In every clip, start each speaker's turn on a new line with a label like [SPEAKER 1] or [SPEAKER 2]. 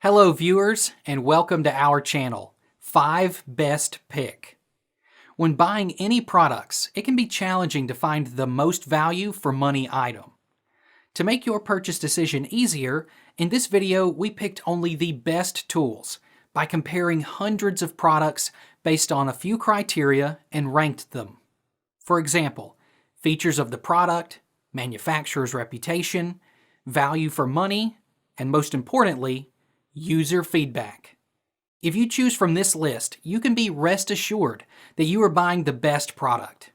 [SPEAKER 1] Hello viewers, and welcome to our channel, 5 Best Pick. When buying any products, it can be challenging to find the most value for money item. To make your purchase decision easier, in this video we picked only the best tools by comparing hundreds of products based on a few criteria and ranked them. For example, features of the product, manufacturer's reputation, value for money, and most importantly, user feedback. If you choose from this list, you can be rest assured that you are buying the best product.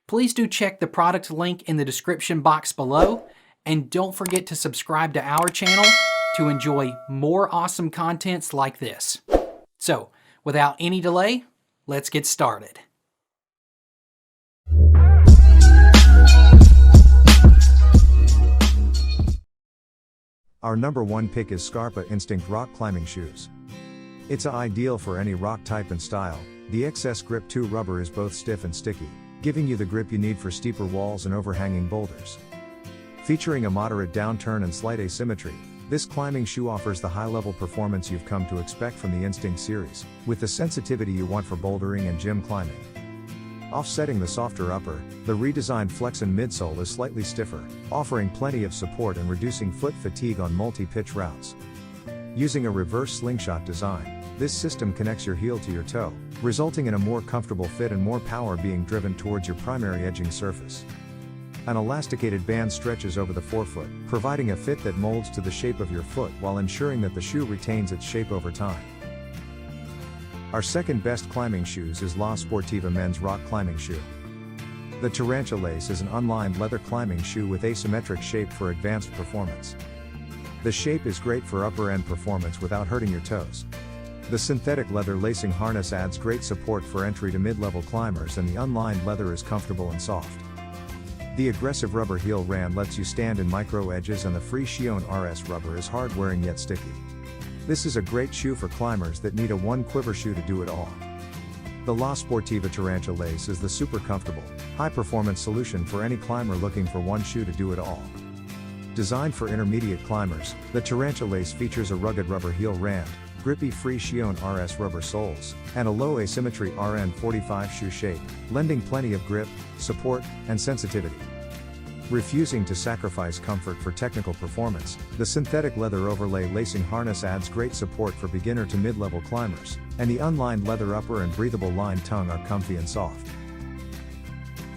[SPEAKER 1] Please do check the product link in the description box below, and don't forget to subscribe to our channel to enjoy more awesome contents like this. So, without any delay, let's get started.
[SPEAKER 2] Our number one pick is Scarpa Instinct Rock Climbing Shoes. It's ideal for any rock type and style. The XS Grip 2 rubber is both stiff and sticky, giving you the grip you need for steeper walls and overhanging boulders. Featuring a moderate downturn and slight asymmetry, this climbing shoe offers the high-level performance you've come to expect from the Instinct series, with the sensitivity you want for bouldering and gym climbing. Offsetting the softer upper, the redesigned Flexin midsole is slightly stiffer, offering plenty of support and reducing foot fatigue on multi-pitch routes. Using a reverse slingshot design, this system connects your heel to your toe, resulting in a more comfortable fit and more power being driven towards your primary edging surface. An elasticated band stretches over the forefoot, providing a fit that molds to the shape of your foot while ensuring that the shoe retains its shape over time. Our second best climbing shoes is La Sportiva Men's Rock Climbing Shoe. The Tarantula Lace is an unlined leather climbing shoe with asymmetric shape for advanced performance. The shape is great for upper-end performance without hurting your toes. The synthetic leather lacing harness adds great support for entry to mid-level climbers, and the unlined leather is comfortable and soft. The aggressive rubber heel ram lets you stand in micro edges, and the free Shion RS rubber is hard-wearing yet sticky. This is a great shoe for climbers that need a one-quiver shoe to do it all. The La Sportiva Tarantula Lace is the super comfortable, high-performance solution for any climber looking for one shoe to do it all. Designed for intermediate climbers, the Tarantula Lace features a rugged rubber heel rammed, grippy free Shion RS rubber soles, and a low asymmetry RN45 shoe shape, lending plenty of grip, support, and sensitivity. Refusing to sacrifice comfort for technical performance, the synthetic leather overlay lacing harness adds great support for beginner to mid-level climbers, and the unlined leather upper and breathable lined tongue are comfy and soft.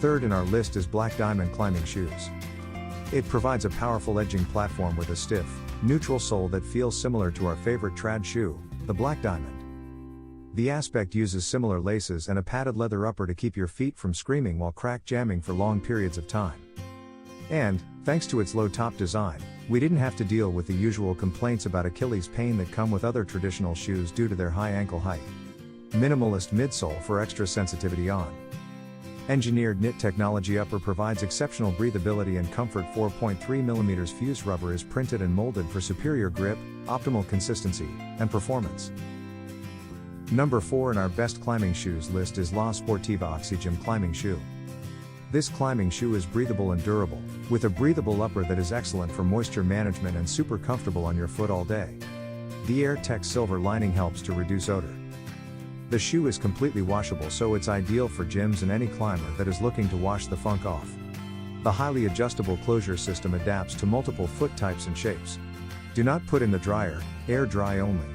[SPEAKER 2] Third in our list is Black Diamond Climbing Shoes. It provides a powerful edging platform with a stiff, neutral sole that feels similar to our favorite trad shoe, the Black Diamond. The Aspect uses similar laces and a padded leather upper to keep your feet from screaming while crack jamming for long periods of time. And, thanks to its low top design, we didn't have to deal with the usual complaints about Achilles pain that come with other traditional shoes due to their high ankle height. Minimalist midsole for extra sensitivity on. Engineered knit technology upper provides exceptional breathability and comfort. 4.3mm fused rubber is printed and molded for superior grip, optimal consistency, and performance. Number 4 in our best climbing shoes list is La Sportiva Oxygym Climbing Shoe. This climbing shoe is breathable and durable, with a breathable upper that is excellent for moisture management and super comfortable on your foot all day. The AirTech silver lining helps to reduce odor. The shoe is completely washable, so it's ideal for gyms and any climber that is looking to wash the funk off. The highly adjustable closure system adapts to multiple foot types and shapes. Do not put in the dryer, air dry only.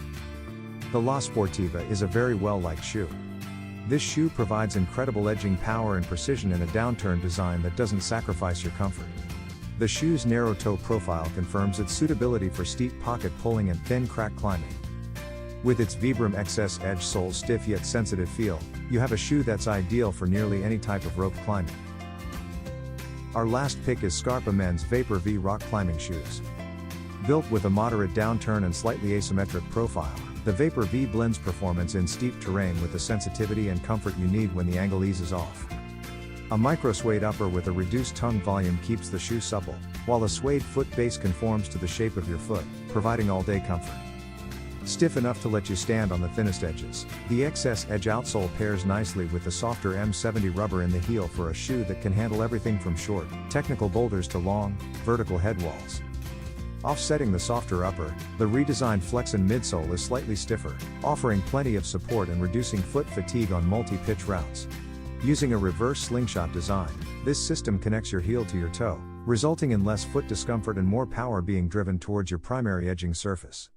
[SPEAKER 2] The La Sportiva is a very well-liked shoe. This shoe provides incredible edging power and precision in a downturn design that doesn't sacrifice your comfort. The shoe's narrow toe profile confirms its suitability for steep pocket pulling and thin crack climbing. With its Vibram XS Edge sole's stiff yet sensitive feel, you have a shoe that's ideal for nearly any type of rope climbing. Our last pick is Scarpa Men's Vapor V Rock Climbing Shoes. Built with a moderate downturn and slightly asymmetric profile, the Vapor V blends performance in steep terrain with the sensitivity and comfort you need when the angle eases off. A micro-suede upper with a reduced tongue volume keeps the shoe supple, while a suede foot base conforms to the shape of your foot, providing all-day comfort. Stiff enough to let you stand on the thinnest edges, the XS Edge outsole pairs nicely with the softer M70 rubber in the heel for a shoe that can handle everything from short, technical boulders to long, vertical head walls. Offsetting the softer upper, the redesigned Flexin midsole is slightly stiffer, offering plenty of support and reducing foot fatigue on multi-pitch routes. Using a reverse slingshot design, this system connects your heel to your toe, resulting in less foot discomfort and more power being driven towards your primary edging surface.